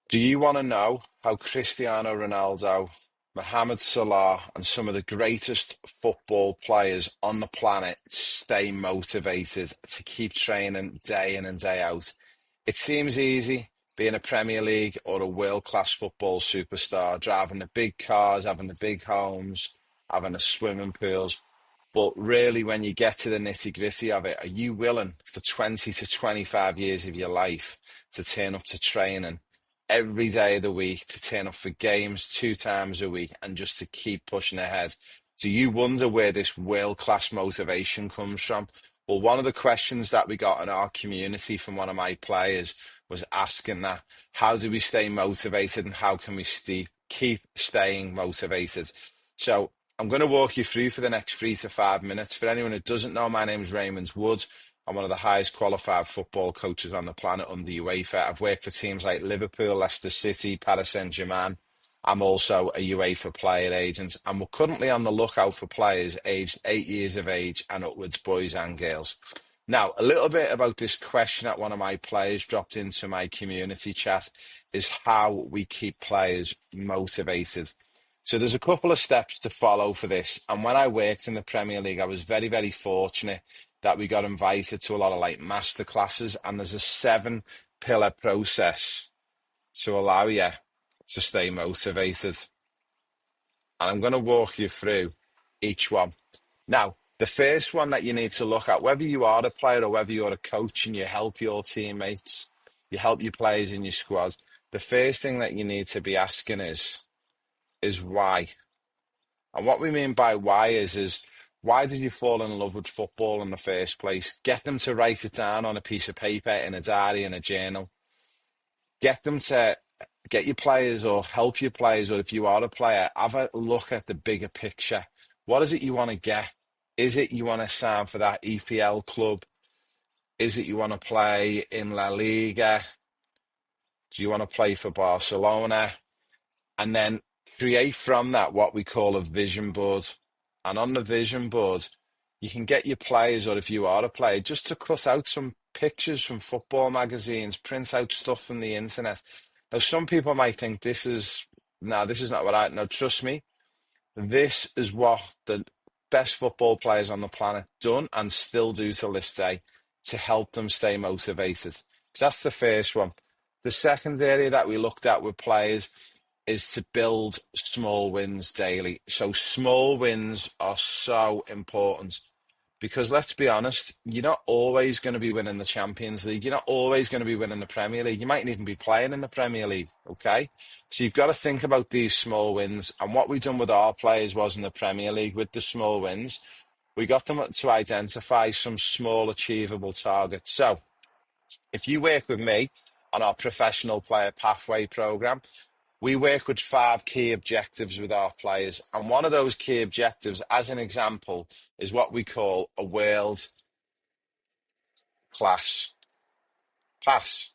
Do you want to know how Cristiano Ronaldo, Mohamed Salah, and some of the greatest football players on the planet stay motivated to keep training day in and day out? It seems easy being a Premier League or a world-class football superstar, driving the big cars, having the big homes, having the swimming pools. But really, when you get to the nitty-gritty of it, are you willing for 20 to 25 years of your life to turn up to training every day of the week, to turn up for games 2 times a week, and just to keep pushing ahead? Do you wonder where this world-class motivation comes from? Well, one of the questions that we got in our community from one of my players was asking that, how do we stay motivated and how can we keep staying motivated? So I'm going to walk you through for the next 3 to 5 minutes. For anyone who doesn't know, my name is Raymond Wood. I'm one of the highest qualified football coaches on the planet under UEFA. I've worked for teams like Liverpool, Leicester City, Paris Saint-Germain. I'm also a UEFA player agent, and we're currently on the lookout for players aged 8 years of age and upwards, boys and girls. Now, a little bit about this question that one of my players dropped into my community chat is how we keep players motivated. So there's a couple of steps to follow for this. And when I worked in the Premier League, I was very, very fortunate that we got invited to a lot of like master classes, and there's a 7-pillar process to allow you to stay motivated. And I'm going to walk you through each one. Now, the first one that you need to look at, whether you are a player or whether you're a coach and you help your teammates, you help your players in your squad, the first thing that you need to be asking is why. And what we mean by why is why did you fall in love with football in the first place? Get them to write it down on a piece of paper, in a diary, in a journal. Get them to get your players or help your players, or if you are a player, have a look at the bigger picture. What is it you want to get? Is it you want to sign for that EPL club? Is it you want to play in La Liga? Do you want to play for Barcelona? And then create from that what we call a vision board. And on the vision board, you can get your players, or if you are a player, just to cut out some pictures from football magazines, print out stuff from the internet. Now, some people might think this is not what no, trust me, this is what the best football players on the planet done and still do till this day to help them stay motivated. So that's the first one. The second area that we looked at with players is to build small wins daily. So small wins are so important because let's be honest, you're not always going to be winning the Champions League. You're not always going to be winning the Premier League. You mightn't even be playing in the Premier League, okay? So you've got to think about these small wins. And what we've done with our players was in the Premier League with the small wins, we got them to identify some small achievable targets. So if you work with me on our professional player pathway program, we work with 5 key objectives with our players. And one of those key objectives, as an example, is what we call a world class pass.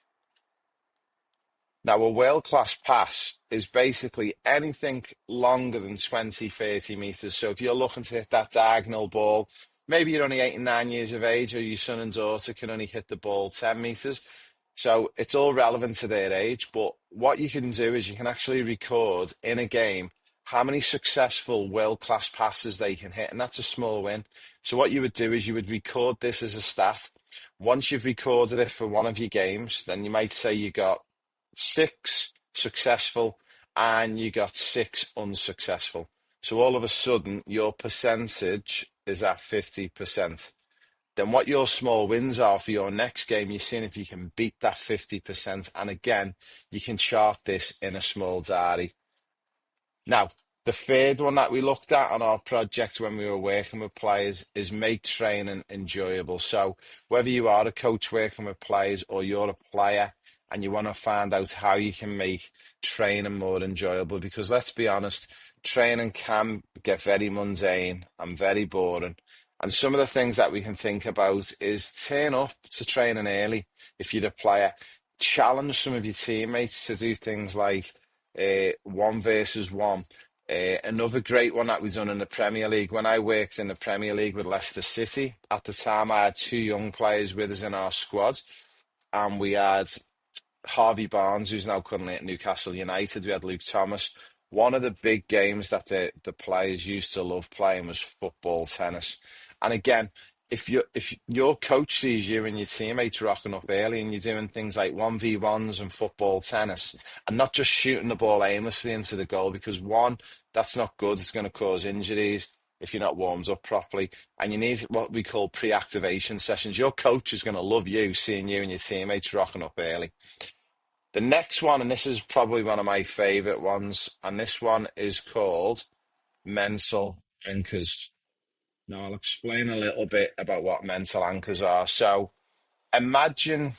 Now, a world class pass is basically anything longer than 20, 30 meters. So if you're looking to hit that diagonal ball, maybe you're only 8 and 9 years of age, or your son and daughter can only hit the ball 10 meters. So it's all relevant to their age, but what you can do is you can actually record in a game how many successful world-class passes they can hit, and that's a small win. So what you would do is you would record this as a stat. Once you've recorded it for one of your games, then you might say you got 6 successful and you got 6 unsuccessful. So all of a sudden, your percentage is at 50%. Then what your small wins are for your next game, you're seeing if you can beat that 50%. And again, you can chart this in a small diary. Now, the third one that we looked at on our project when we were working with players is make training enjoyable. So whether you are a coach working with players or you're a player and you want to find out how you can make training more enjoyable, because let's be honest, training can get very mundane and very boring. And some of the things that we can think about is turn up to training early if you're a player. Challenge some of your teammates to do things like 1 versus 1. Another great one that we've done in the Premier League, when I worked in the Premier League with Leicester City, at the time I had 2 young players with us in our squad, and we had Harvey Barnes, who's now currently at Newcastle United. We had Luke Thomas. One of the big games that the players used to love playing was football, tennis. And again, if your coach sees you and your teammates rocking up early and you're doing things like 1v1s and football, tennis, and not just shooting the ball aimlessly into the goal, because one, that's not good. It's going to cause injuries if you're not warmed up properly. And you need what we call pre-activation sessions. Your coach is going to love you seeing you and your teammates rocking up early. The next one, and this is probably one of my favorite ones, and this one is called mental anchors. Now, I'll explain a little bit about what mental anchors are. So, imagine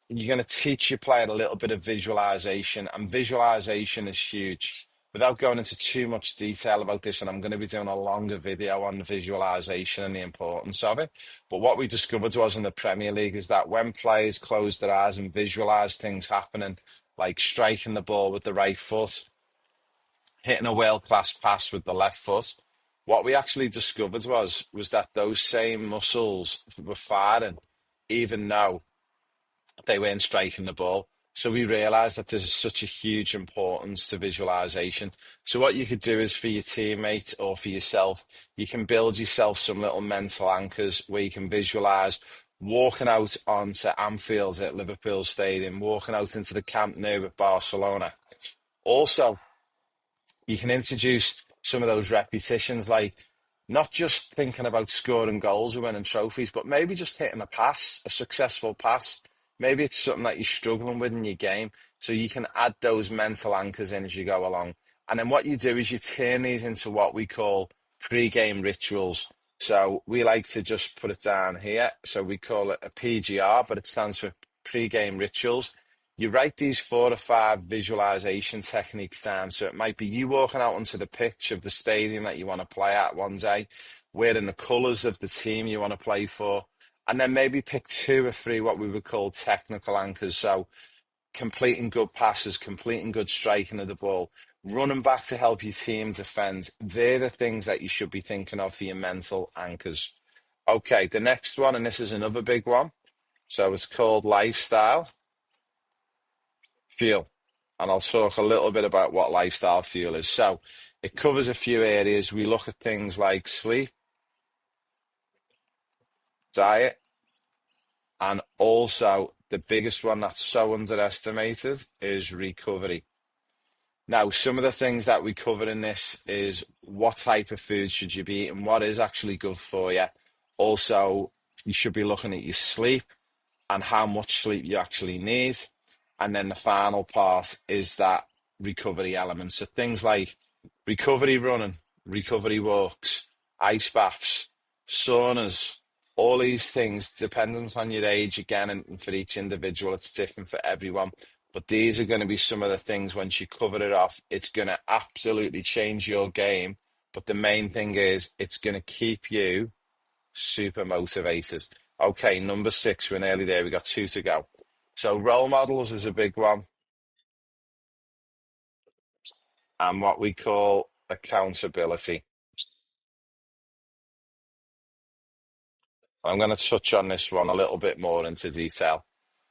you're going to teach your player a little bit of visualization, and visualization is huge. Without going into too much detail about this, and I'm going to be doing a longer video on visualization and the importance of it. But what we discovered was in the Premier League is that when players close their eyes and visualize things happening, like striking the ball with the right foot, hitting a world-class pass with the left foot, what we actually discovered was that those same muscles were firing, even though they weren't striking the ball. So we realized that there's such a huge importance to visualization. So what you could do is for your teammate or for yourself, you can build yourself some little mental anchors where you can visualize walking out onto Anfield at Liverpool Stadium, walking out into the Camp Nou at Barcelona. Also, you can introduce some of those repetitions, like not just thinking about scoring goals or winning trophies, but maybe just hitting a pass, a successful pass. Maybe it's something that you're struggling with in your game. So you can add those mental anchors in as you go along. And then what you do is you turn these into what we call pre-game rituals. So we like to just put it down here. So we call it a PGR, but it stands for pre-game rituals. You write these 4 or 5 visualization techniques down. So it might be you walking out onto the pitch of the stadium that you want to play at one day, wearing the colours of the team you want to play for, and then maybe pick 2 or 3 what we would call technical anchors. So completing good passes, completing good striking of the ball, running back to help your team defend. They're the things that you should be thinking of for your mental anchors. Okay, the next one, and this is another big one. So it's called lifestyle fuel. And I'll talk a little bit about what lifestyle fuel is. So it covers a few areas. We look at things like sleep, diet, and also the biggest one that's so underestimated is recovery. Now, some of the things that we cover in this is what type of food should you be eating, what is actually good for you. Also, you should be looking at your sleep and how much sleep you actually need. And then the final part is that recovery element. So things like recovery running, recovery walks, ice baths, saunas, all these things, dependent on your age, again, and for each individual, it's different for everyone. But these are going to be some of the things, once you cover it off, it's going to absolutely change your game. But the main thing is it's going to keep you super motivated. Okay, number 6, we're nearly there. We got 2 to go. So role models is a big one, and what we call accountability. I'm going to touch on this one a little bit more into detail.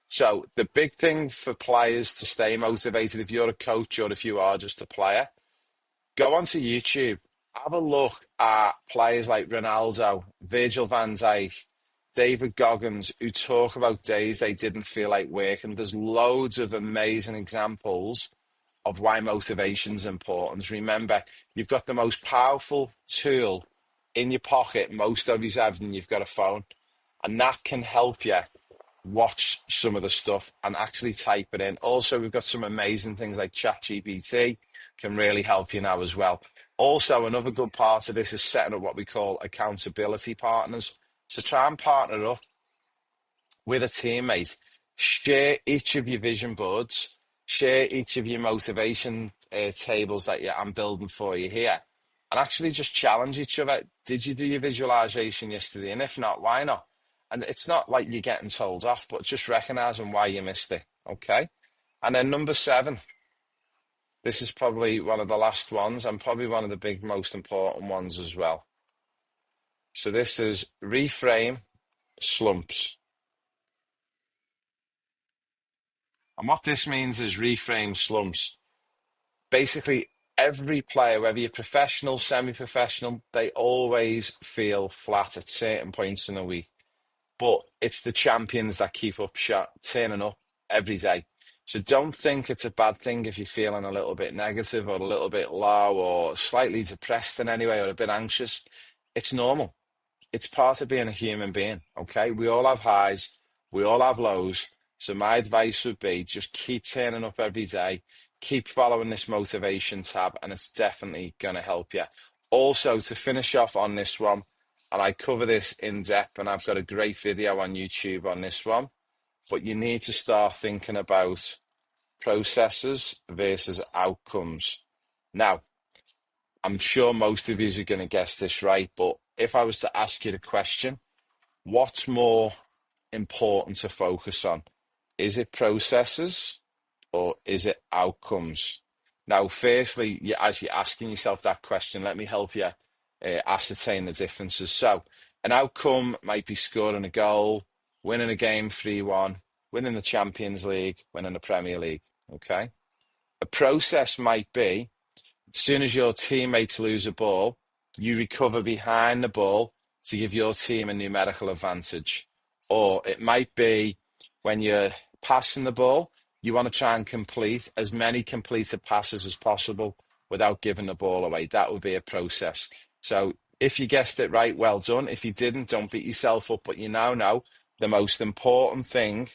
So the big thing for players to stay motivated, if you're a coach or if you are just a player, go onto YouTube, have a look at players like Ronaldo, Virgil van Dijk, David Goggins, who talk about days they didn't feel like working. There's loads of amazing examples of why motivation's important. Remember, you've got the most powerful tool in your pocket most of you have, and you've got a phone. And that can help you watch some of the stuff and actually type it in. Also, we've got some amazing things like ChatGPT can really help you now as well. Also, another good part of this is setting up what we call accountability partners. So try and partner up with a teammate. Share each of your vision boards, share each of your motivation tables that I'm building for you here, and actually just challenge each other. Did you do your visualization yesterday? And if not, why not? And it's not like you're getting told off, but just recognizing why you missed it. Okay. And then number 7, this is probably one of the last ones and probably one of the big, most important ones as well. So this is reframe slumps. And what this means is reframe slumps. Basically, every player, whether you're professional, semi-professional, they always feel flat at certain points in the week. But it's the champions that keep up shot, turning up every day. So don't think it's a bad thing if you're feeling a little bit negative or a little bit low or slightly depressed in any way or a bit anxious. It's normal. It's part of being a human being, okay? We all have highs, we all have lows. So my advice would be just keep turning up every day, keep following this motivation tab, and it's definitely going to help you. Also, to finish off on this one, and I cover this in depth, and I've got a great video on YouTube on this one, but you need to start thinking about processes versus outcomes. Now, I'm sure most of you are going to guess this right, but if I was to ask you the question, what's more important to focus on? Is it processes or is it outcomes? Now, firstly, as you're asking yourself that question, let me help you ascertain the differences. So, an outcome might be scoring a goal, winning a game 3-1, winning the Champions League, winning the Premier League. Okay. A process might be as soon as your teammates lose a ball, you recover behind the ball to give your team a numerical advantage. Or it might be when you're passing the ball, you want to try and complete as many completed passes as possible without giving the ball away. That would be a process. So if you guessed it right, well done. If you didn't, don't beat yourself up. But you now know the most important thing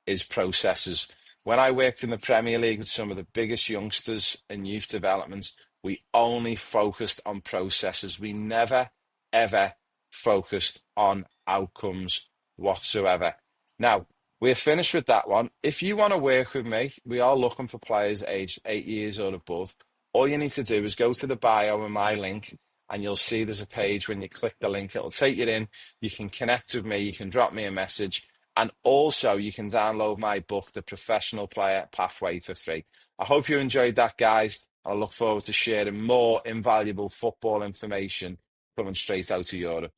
is processes. When I worked in the Premier League with some of the biggest youngsters in youth developments, we only focused on processes. We never, ever focused on outcomes whatsoever. Now, we're finished with that one. If you want to work with me, we are looking for players aged 8 years or above. All you need to do is go to the bio in my link, and you'll see there's a page. When you click the link, it'll take you in. You can connect with me. You can drop me a message. And also, you can download my book, The Professional Player Pathway, for free. I hope you enjoyed that, guys. I look forward to sharing more invaluable football information coming straight out of Europe.